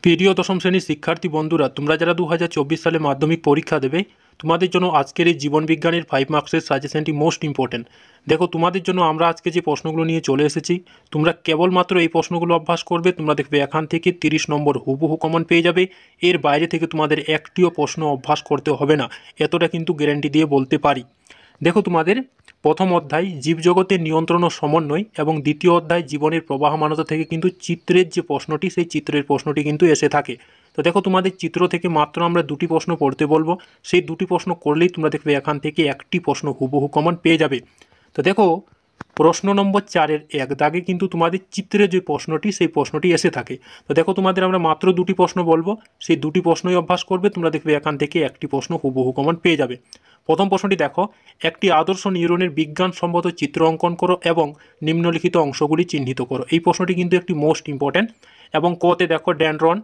প্রিয় দশম শ্রেণীর শিক্ষার্থী বন্ধুরা, তোমরা যারা 2024 সালে মাধ্যমিক পরীক্ষা দেবে, তোমাদের জন্য আজকের এই জীবন বিজ্ঞানের 5 মার্কসের সাজেশনটি মোস্ট ইম্পর্টেন্ট। দেখো, তোমাদের জন্য আমরা আজকে যে প্রশ্নগুলো নিয়ে চলে এসেছি, তোমরা কেবলমাত্র এই প্রশ্নগুলো অভ্যাস করবে। তোমরা দেখবে এখান থেকে 30 নম্বর হুবহু কমন পেয়ে যাবে। এর বাইরে থেকে তোমাদের একটিও প্রশ্ন অভ্যাস করতে হবে না, এতটা কিন্তু গ্যারান্টি দিয়ে বলতে পারি। দেখো, তোমাদের প্রথম অধ্যায় জীবজগতের নিয়ন্ত্রণ ও সমন্বয় এবং দ্বিতীয় অধ্যায় জীবনের প্রবাহমানতা থেকে কিন্তু চিত্রের যে প্রশ্নটি, সেই চিত্রের প্রশ্নটি কিন্তু এসে থাকে। তো দেখো, তোমাদের চিত্র থেকে মাত্র আমরা দুটি প্রশ্ন পড়তে বলবো। সেই দুটি প্রশ্ন করলেই তোমরা দেখবে এখান থেকে একটি প্রশ্ন হুবহু কমন পেয়ে যাবে। তো দেখো, প্রশ্ন নম্বর 4-এর এক দাগে কিন্তু তোমাদের চিত্রে যে প্রশ্নটি, সেই প্রশ্নটি এসে থাকে। তো দেখো, তোমাদের আমরা মাত্র দুটি প্রশ্ন বলবো, সেই দুটি প্রশ্নই অভ্যাস করবে। তোমরা দেখবে এখান থেকে একটি প্রশ্ন হুবহু কমন পেয়ে যাবে। প্রথম প্রশ্নটি দেখো, একটি আদর্শ নিউরনের বিজ্ঞানসম্মত চিত্র অঙ্কন করো এবং নিম্নলিখিত অংশগুলি চিহ্নিত করো। এই প্রশ্নটি কিন্তু একটি মোস্ট ইম্পর্ট্যান্ট। এবং কতে দেখো, ড্যানড্রন,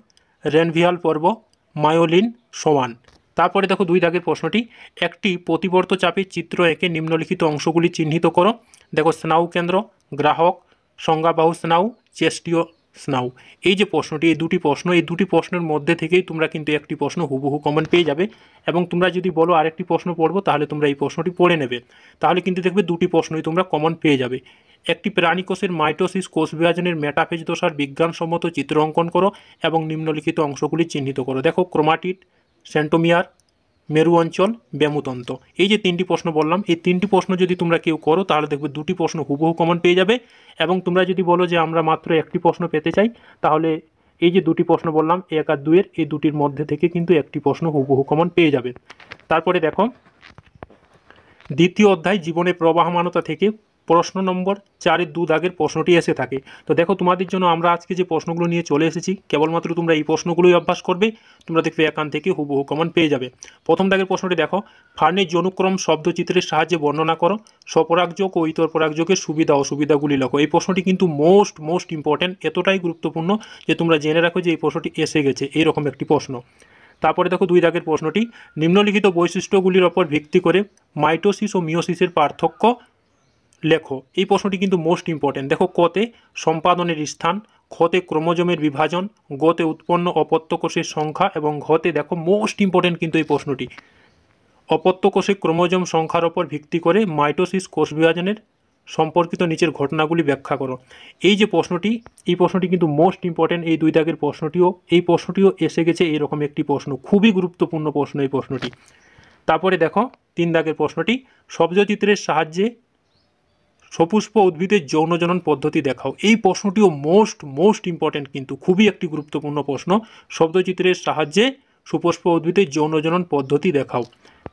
রেনভিয়াল পর্ব, মায়োলিন সমান। তারপরে দেখো 2 দাগের প্রশ্নটি, একটি প্রতিবর্ত চাপের চিত্র এঁকে নিম্নলিখিত অংশগুলি চিহ্নিত করো। দেখো, স্নায়ু কেন্দ্র, গ্রাহক, সংজ্ঞাবাহু স্নায়ু, চেস্টীয় স্নায়ু। এই যে প্রশ্নটি, এই দুটি প্রশ্নের মধ্যে থেকেই তোমরা কিন্তু একটি প্রশ্ন হুবহু কমন পেয়ে যাবে। এবং তোমরা যদি বলো আরেকটি প্রশ্ন পড়বো, তাহলে তোমরা এই প্রশ্নটি পড়ে নেবে। তাহলে কিন্তু দেখবে দুটি প্রশ্নই তোমরা কমন পেয়ে যাবে। একটি প্রাণীকোষের মাইটোসিস কোষ বিভাজনের মেটাফেজ দশার বিজ্ঞানসম্মত চিত্র অঙ্কন করো এবং নিম্নলিখিত অংশগুলি চিহ্নিত করো। দেখো, ক্রোমাটিড, সেন্টোমিয়ার, মেরু অঞ্চল, ব্যামুতন্ত্র। এই যে 3টি প্রশ্ন বললাম, এই 3টি প্রশ্ন যদি তোমরা কেউ করো, তাহলে দেখবে দুটি প্রশ্ন হুবহু কমন পেয়ে যাবে। এবং তোমরা যদি বলো যে আমরা মাত্র একটি প্রশ্ন পেতে চাই, তাহলে এই যে দুটি প্রশ্ন বললাম 1 আর 2-এর, এই দুটির মধ্যে থেকে কিন্তু একটি প্রশ্ন হুবহু কমন পেয়ে যাবে। তারপরে দেখো, দ্বিতীয় অধ্যায় জীবনের প্রবাহমানতা থেকে প্রশ্ন নম্বর 4-এর 2 দাগের প্রশ্নটি এসে থাকে। তো দেখো, তোমাদের জন্য আমরা আজকে যে প্রশ্নগুলো নিয়ে চলে এসেছি, কেবলমাত্র তোমরা এই প্রশ্নগুলোই অভ্যাস করবে। তোমরা দেখবে এখান থেকে হুবহু কমন পেয়ে যাবে। প্রথম দাগের প্রশ্নটি দেখো, ফার্নের অনুক্রম শব্দচিত্রের সাহায্যে বর্ণনা করো। স্বপরাগযোগ ও ইতর পরাগযোগের সুবিধা অসুবিধাগুলি লেখো। এই প্রশ্নটি কিন্তু মোস্ট ইম্পর্ট্যান্ট, এতটাই গুরুত্বপূর্ণ যে তোমরা জেনে রাখো যে এই প্রশ্নটি এসে গেছে, এইরকম একটি প্রশ্ন। তারপরে দেখো 2 দাগের প্রশ্নটি, নিম্নলিখিত বৈশিষ্ট্যগুলির ওপর ভিত্তি করে মাইটোসিস ও মিওসিসের পার্থক্য লেখো। এই প্রশ্নটি কিন্তু মোস্ট ইম্পর্ট্যান্ট। দেখো, কতে সম্পাদনের স্থান, খতে ক্রোমোজোমের বিভাজন, গতে উৎপন্ন অপত্য কোষের সংখ্যা এবং ঘতে দেখো মোস্ট ইম্পর্ট্যান্ট কিন্তু এই প্রশ্নটি, অপত্য কোষে ক্রোমোজোম সংখ্যার ওপর ভিত্তি করে মাইটোসিস কোষ বিভাজনের সম্পর্কিত নিচের ঘটনাগুলি ব্যাখ্যা করো। এই যে প্রশ্নটি, এই প্রশ্নটি কিন্তু মোস্ট ইম্পর্ট্যান্ট। এই 2 দাগের প্রশ্নটিও এসে গেছে এরকম একটি প্রশ্ন, খুবই গুরুত্বপূর্ণ প্রশ্ন এই প্রশ্নটি। তারপরে দেখো 3 দাগের প্রশ্নটি, শব্দচিত্রের সাহায্যে সপুষ্প উদ্ভিদের যৌনজনন পদ্ধতি দেখাও। এই প্রশ্নটিও মোস্ট ইম্পর্ট্যান্ট, কিন্তু খুবই একটি গুরুত্বপূর্ণ প্রশ্ন। শব্দচিত্রের সাহায্যে সুপুষ্প উদ্ভিদের যৌনজনন পদ্ধতি দেখাও।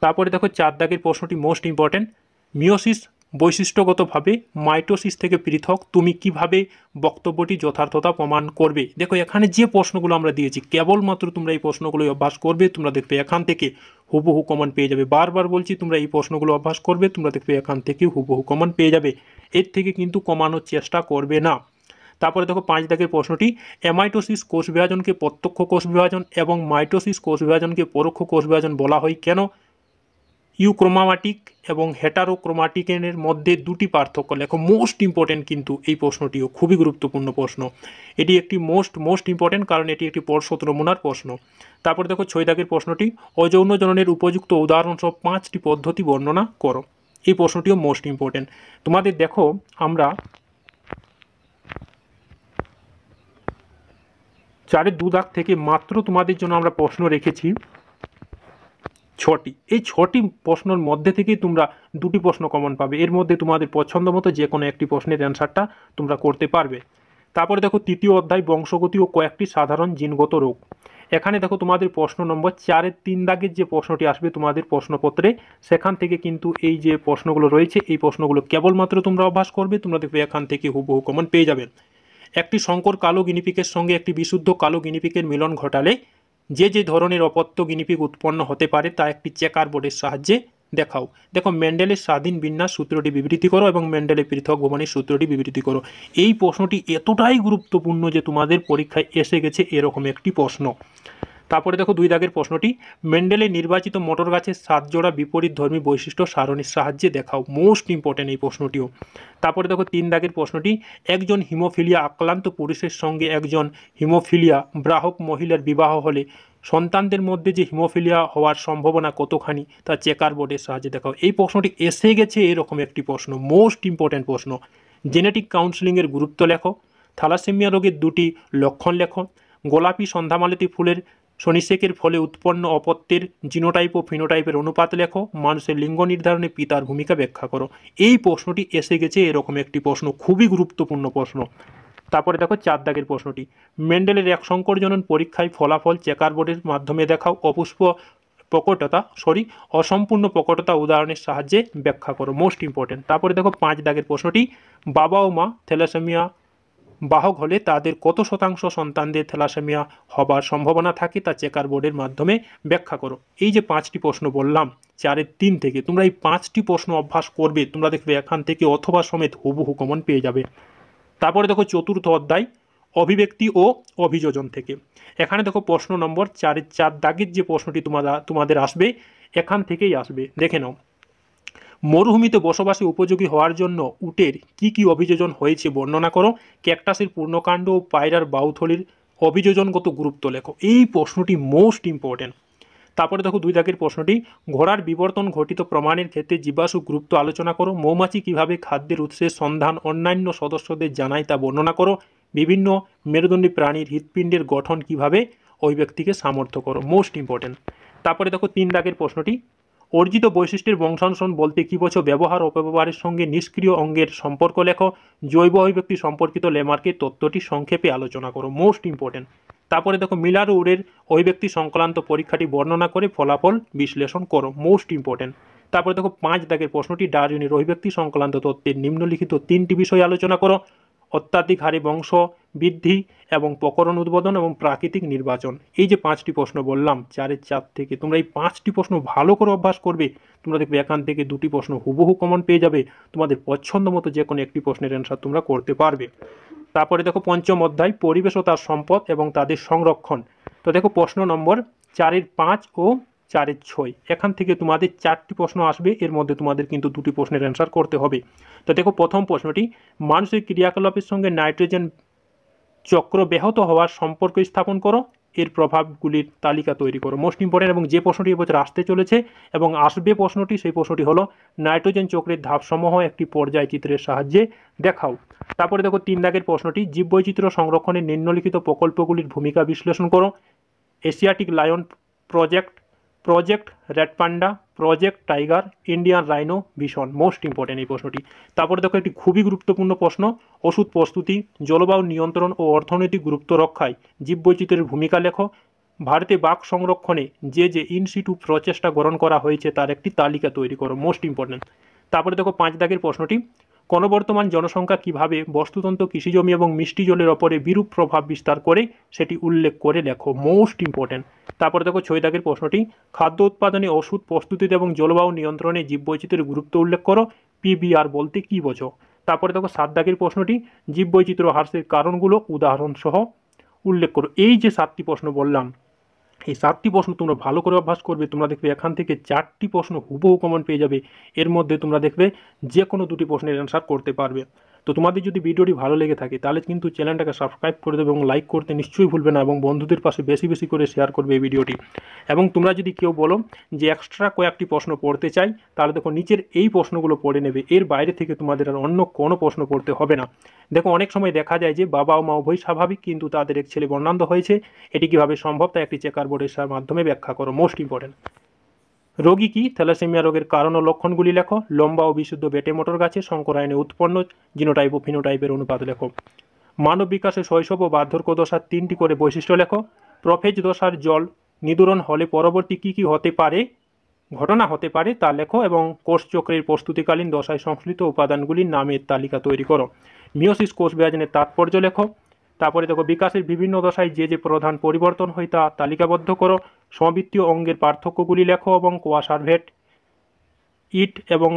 তারপরে দেখো 4 দাগের প্রশ্নটি মোস্ট ইম্পর্ট্যান্ট, মিওসিস বৈশিষ্ট্যগতভাবে মাইটোসিস থেকে পৃথক, তুমি কিভাবে বক্তব্যটি যথার্থতা প্রমাণ করবে। দেখো, এখানে যে প্রশ্নগুলো আমরা দিয়েছি, কেবলমাত্র তোমরা এই প্রশ্নগুলোই অভ্যাস করবে। তোমরা দেখবে এখান থেকে হুবহু কমন পেয়ে যাবে। বারবার বলছি, তোমরা এই প্রশ্নগুলো অভ্যাস করবে। তোমরা দেখবে এখান থেকে হুবহু কমন পেয়ে যাবে, এর থেকে কিন্তু কমানোর চেষ্টা করবে না। তারপরে দেখো 5 দাগের প্রশ্নটি, অ্যামাইটোসিস কোষ বিভাজনকে প্রত্যক্ষ কোষ বিভাজন এবং মাইটোসিস কোষ বিভাজনকে পরোক্ষ কোষ বিভাজন বলা হয় কেন? ইউক্রোমাটিক এবং হেটারোক্রোমাটিকের মধ্যে দুটি পার্থক্য লেখো। মোস্ট ইম্পর্ট্যান্ট কিন্তু এই প্রশ্নটিও, খুবই গুরুত্বপূর্ণ প্রশ্ন। এটি একটি মোস্ট ইম্পর্ট্যান্ট, কারণ এটি একটি পর্ষদ নমুনার প্রশ্ন। তারপর দেখো 6 দাগের প্রশ্নটি, অযৌন জননের উপযুক্ত উদাহরণসহ 5টি পদ্ধতি বর্ণনা করো। এই প্রশ্নটিও মোস্ট ইম্পর্ট্যান্ট। তোমাদের দেখো, আমরা 4-এর 2 দাগ থেকে মাত্র তোমাদের জন্য আমরা প্রশ্ন রেখেছি 6টি। এই 6টি প্রশ্নের মধ্যে থেকেই তোমরা দুটি প্রশ্ন কমন পাবে। এর মধ্যে তোমাদের পছন্দ মতো যে কোনো একটি প্রশ্নের অ্যান্সারটা তোমরা করতে পারবে। তারপরে দেখো 3য় অধ্যায় বংশগতি ও কয়েকটি সাধারণ জিনগত রোগ। এখানে দেখো তোমাদের প্রশ্ন নম্বর 4-এর 3 দাগের যে প্রশ্নটি আসবে তোমাদের প্রশ্নপত্রে, সেখান থেকে কিন্তু এই যে প্রশ্নগুলো রয়েছে, এই প্রশ্নগুলো কেবলমাত্র তোমরা অভ্যাস করবে। তোমরা দেখবে এখান থেকে হুবহু কমন পেয়ে যাবে। একটি সংকর কালো গিনিপিকের সঙ্গে একটি বিশুদ্ধ কালো গিনিপিকের মিলন ঘটালে যে ধরনের অপত্য গিনিপিগ উৎপন্ন হতে পারে তা একটি চেকার বোর্ডের সাহায্যে দেখাও। দেখো, মেন্ডেলের স্বাধীন বিন্যাস সূত্রটি বিবৃতি করো এবং মেন্ডেলের পৃথক ভবনের সূত্রটি বিবৃতি করো। এই প্রশ্নটি এতটাই গুরুত্বপূর্ণ যে তোমাদের পরীক্ষায় এসে গেছে এরকম একটি প্রশ্ন। তারপরে দেখো 2 দাগের প্রশ্নটি, মেন্ডেলের নির্বাচিত মোটর গাছের 7 জোড়া বিপরীত ধর্মী বৈশিষ্ট্য সারণীর সাহায্যে দেখাও। মোস্ট ইম্পর্টেন্ট এই প্রশ্নটিও। তারপরে দেখো 3 দাগের প্রশ্নটি, একজন হিমোফিলিয়া আক্রান্ত পুরুষের সঙ্গে একজন হিমোফিলিয়া বাহক মহিলার বিবাহ হলে সন্তানদের মধ্যে যে হিমোফিলিয়া হওয়ার সম্ভাবনা কতখানি তা চেকার বোর্ডের সাহায্যে দেখাও। এই প্রশ্নটি এসে গেছে এরকম একটি প্রশ্ন, মোস্ট ইম্পর্টেন্ট প্রশ্ন। জেনেটিক কাউন্সেলিংয়ের গুরুত্ব লেখো, থ্যালাসেমিয়া রোগের 2টি লক্ষণ লেখো, গোলাপি সন্ধ্যামালতী ফুলের শনিশেকের ফলে উৎপন্ন অপত্যের জিনোটাইপ ও ফিনোটাইপের অনুপাত লেখো, মানুষের লিঙ্গ নির্ধারণে পিতার ভূমিকা ব্যাখ্যা করো। এই প্রশ্নটি এসে গেছে এরকম একটি প্রশ্ন, খুবই গুরুত্বপূর্ণ প্রশ্ন। তারপরে দেখো 4 দাগের প্রশ্নটি, মেন্ডেলের এক সংকর জনন পরীক্ষায় ফলাফল চেকার বোর্ডের মাধ্যমে দেখাও। অসম্পূর্ণ প্রকটতা উদাহরণের সাহায্যে ব্যাখ্যা করো। Most important. তারপরে দেখো 5 দাগের প্রশ্নটি, বাবা ও মা থ্যালাসেমিয়া বাহক হলে তাদের কত শতাংশ সন্তানদের থ্যালাসেমিয়া হবার সম্ভাবনা থাকে তা চেকার বোর্ডের মাধ্যমে ব্যাখ্যা করো। এই যে 5টি প্রশ্ন বললাম 4-এর 3 থেকে, তোমরা এই 5টি প্রশ্ন অভ্যাস করবে, তোমরা দেখবে এখান থেকে অথবা সমেত হুবহু কমন পেয়ে যাবে। তারপরে দেখো 4র্থ অধ্যায়, অভিব্যক্তি ও অভিযোজন থেকে। এখানে দেখো প্রশ্ন নম্বর 4 দাগের যে প্রশ্নটি তোমাদের আসবে এখান থেকেই আসবে, দেখে নাও। মরুভূমিতে বসবাসে উপযোগী হওয়ার জন্য উটের কি কি অভিযোজন হয়েছে বর্ণনা করো। ক্যাকটাসের পূর্ণকাণ্ড ও পায়রার বাউথলির অভিযোজনগত গুরুত্ব লেখো। এই প্রশ্নটি মোস্ট ইম্পর্টেন্ট। তারপরে দেখো 2 দাগের প্রশ্নটি, ঘোড়ার বিবর্তন ঘটিত প্রমাণের ক্ষেত্রে জীবাশ্ম গুরুত্ব আলোচনা করো। মৌমাছি কিভাবে খাদ্যের উৎসের সন্ধান অন্যান্য সদস্যদের জানায় তা বর্ণনা করো। বিভিন্ন মেরুদণ্ডী প্রাণীর হৃৎপিণ্ডের গঠন কিভাবে ওই ব্যক্তিকে সামর্থ্য করো। Most important. তারপরে দেখো 3 দাগের প্রশ্নটি, অর্জিত বৈশিষ্ট্যের বংশানুসরণ বলতে কী বোঝো। ব্যবহার ও অপব্যবহারের সঙ্গে নিষ্ক্রিয় অঙ্গের সম্পর্ক লেখো। জৈব অভিব্যক্তি সম্পর্কিত লেমার্কের তত্ত্বটি সংক্ষেপে আলোচনা করো। Most important. তারপরে দেখো মিলার ও উডের অভিব্যক্তি সংক্রান্ত পরীক্ষাটি বর্ণনা করে ফলাফল বিশ্লেষণ করো। Most important. তারপরে দেখো 5 দাগের প্রশ্নটি, ডারউইনের অভিব্যক্তি সংক্রান্ত তত্ত্বের নিম্নলিখিত 3টি বিষয় আলোচনা করো। অত্যাধিক হারে বংশ বৃদ্ধি এবং প্রকরণ উদ্বোধন এবং প্রাকৃতিক নির্বাচন। এই যে 5টি প্রশ্ন বললাম 4-এর 4 থেকে, তোমরা এই 5টি প্রশ্ন ভালো করে অভ্যাস করবে, তোমরা দেখবে এখান থেকে 2টি প্রশ্ন হুবহু কমন পেয়ে যাবে। তোমাদের পছন্দ মতো যে কোনো একটি প্রশ্নের অ্যান্সার তোমরা করতে পারবে। তারপরে দেখো 5ম অধ্যায়, পরিবেশ ও তার সম্পদ এবং তাদের সংরক্ষণ। তো দেখো প্রশ্ন নম্বর 4-এর 5 ও 4-এর 6, এখান থেকে তোমাদের 4টি প্রশ্ন আসবে, এর মধ্যে তোমাদের কিন্তু 2টি প্রশ্নের অ্যান্সার করতে হবে। তো দেখো প্রথম প্রশ্নটি, মানুষের ক্রিয়াকলাপের সঙ্গে নাইট্রোজেন চক্র ব্যাহত হওয়ার সম্পর্ক স্থাপন করো, এর প্রভাবগুলির তালিকা তৈরি করো। Most important. এবং যে প্রশ্নটি এবছর আসতে চলেছে এবং আসবে প্রশ্নটি, সেই প্রশ্নটি হলো নাইট্রোজেন চক্রের ধাপসমূহ একটি পর্যায় চিত্রের সাহায্যে দেখাও। তারপরে দেখো 3 দাগের প্রশ্নটি, জীববৈচিত্র্য সংরক্ষণের নিম্নলিখিত প্রকল্পগুলির ভূমিকা বিশ্লেষণ করো। Asiatic lion project red panda, project tiger, Indian rhino vision. Most important এই প্রশ্নটি। তারপরে দেখো একটি খুবই গুরুত্বপূর্ণ প্রশ্ন, ওষুধ প্রস্তুতি, জলবায়ু নিয়ন্ত্রণ ও অর্থনৈতিক গুরুত্ব রক্ষায় জীববৈচিত্র্যের ভূমিকা লেখো। ভারতে বাঘ সংরক্ষণে যে যে ইনসিটু প্রচেষ্টা গ্রহণ করা হয়েছে তার একটি তালিকা তৈরি করো। Most important. তারপরে দেখো 5 দাগের প্রশ্নটি, ক্রমবর্ধমান জনসংখ্যা কিভাবে বস্তুতন্ত্র, কৃষিজমি এবং মিষ্টি জলের ওপরে বিরূপ প্রভাব বিস্তার করে সেটি উল্লেখ করে লেখো। Most important. তারপরে দেখো 6 দাগের প্রশ্নটি, খাদ্য উৎপাদনে, ওষুধ প্রস্তুতিতে এবং জলবায়ু নিয়ন্ত্রণে জীববৈচিত্র্যের গুরুত্ব উল্লেখ করো। পিবিআর বলতে কী বোঝো। তারপরে দেখো 7 দাগের প্রশ্নটি, জীববৈচিত্র্য হ্রাসের কারণগুলো উদাহরণ সহ উল্লেখ করো। এই যে 7টি প্রশ্ন বললাম, এই 7টি প্রশ্ন তোমরা ভালো করে অভ্যাস করবে, তোমরা দেখবে এখান থেকে 4টি প্রশ্ন হুবহু কমন পেয়ে যাবে। এর মধ্যে তোমরা দেখবে যে কোনো 2টি প্রশ্নের অ্যান্সার করতে পারবে। তো তোমাদের যদি ভিডিওটি ভালো লেগে থাকে তাহলে কিন্তু চ্যানেলটাকে সাবস্ক্রাইব করে দেবে এবং লাইক করতে নিশ্চয়ই ভুলবে না, এবং বন্ধুদের পাশে বেশি বেশি করে শেয়ার করবে এই ভিডিওটি। এবং তোমরা যদি কেউ বলো যে এক্সট্রা কয়েকটি প্রশ্ন পড়তে চাই, তাহলে দেখো নিচের এই প্রশ্নগুলো পড়ে নেবে, এর বাইরে থেকে তোমাদের আর অন্য কোনো প্রশ্ন পড়তে হবে না। দেখো অনেক সময় দেখা যায় যে বাবা ও মা উভয় স্বাভাবিক কিন্তু তাদের এক ছেলে বর্ণান্ধ হয়েছে, এটি কীভাবে সম্ভব তা একটি চেকার বোর্ডের মাধ্যমে ব্যাখ্যা করো। Most important. রোগী কি, থ্যালাসেমিয়া রোগের কারণ ও লক্ষণগুলি লেখো। লম্বা ও বিশুদ্ধ বেটে মোটর গাছে সংকরায়নে উৎপন্ন জিনোটাইপ ও ফিনোটাইপের অনুপাত লেখো। মানব বিকাশে শৈশব ও বার্ধক্য দশার 3টি করে বৈশিষ্ট্য লেখো। প্রোফেজ দশার জল নিদূরণ হলে পরবর্তী কী কী ঘটনা হতে পারে তা লেখো, এবং কোষচক্রের প্রস্তুতিকালীন দশায় সংশ্লিষ্ট উপাদানগুলির নামের তালিকা তৈরি করো। মিওসিস কোষ বিভাজনের তাৎপর্য লেখো। তারপরে দেখো বিকাশের বিভিন্ন দশায় যে যে প্রধান পরিবর্তন হয় তা তালিকাবদ্ধ করো। সমবৃত্তীয় অঙ্গের পার্থক্যগুলি লেখো এবং কোয়াসার্ভেট ইট এবং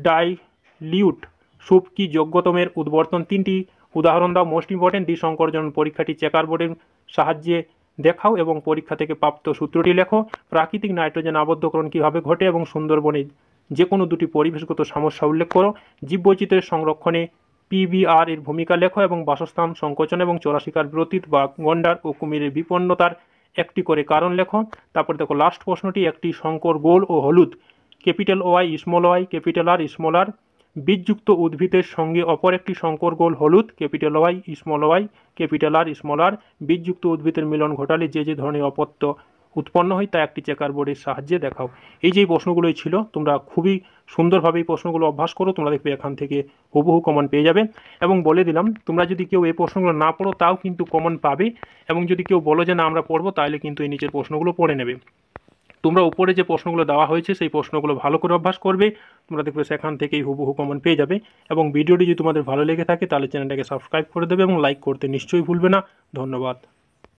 ডাইলিউট সুপ কি যোগ্যতমের উদ্বর্তন 3টি উদাহরণ দাও। Most important. দ্বিসংকরজন পরীক্ষাটি চেকার বোর্ডের সাহায্যে দেখাও এবং পরীক্ষা থেকে প্রাপ্ত সূত্রটি লেখো। প্রাকৃতিক নাইট্রোজেন আবদ্ধকরণ কীভাবে ঘটে এবং সুন্দরবনে যে কোনো দুটি পরিবেশগত সমস্যা উল্লেখ করো। জীববৈচিত্র্যের সংরক্ষণে পিবিআর এর ভূমিকা লেখো এবং বাসস্থান সংকোচন এবং চোরাশিকার বিরতিত বা গন্ডার ও কুমিরের বিপন্নতার একটি করে কারণ লেখো। তারপর দেখো লাস্ট প্রশ্নটি, একটি শঙ্কর গোল ও হলুদ capital Y capital R small r বীজযুক্ত উদ্ভিদের সঙ্গে অপর একটি শঙ্কর গোল হলুদ capital Y capital R small r বীজযুক্ত উদ্ভিদের মিলন ঘটালে যে যে ধরনের অপত্য উৎপন্ন হয় তা একটি চেকার বোর্ডের সাহায্যে দেখাও। এই যে প্রশ্নগুলোই ছিল, তোমরা খুবই সুন্দরভাবে এই প্রশ্নগুলো অভ্যাস করো, তোমরা দেখবে এখান থেকে হুবহু কমন পেয়ে যাবে। এবং বলে দিলাম, তোমরা যদি কেউ এই প্রশ্নগুলো না পড়ো তাও কিন্তু কমন পাবে, এবং যদি কেউ বলো যে না আমরা পড়বো তাহলে কিন্তু এই নিচের প্রশ্নগুলো পড়ে নেবে। তোমরা উপরে যে প্রশ্নগুলো দেওয়া হয়েছে সেই প্রশ্নগুলো ভালো করে অভ্যাস করবে, তোমরা দেখবে সেখান থেকেই হুবহু কমন পেয়ে যাবে। এবং ভিডিওটি যদি তোমাদের ভালো লেগে থাকে তাহলে চ্যানেলটাকে সাবস্ক্রাইব করে দেবে এবং লাইক করতে নিশ্চয়ই ভুলবে না। ধন্যবাদ।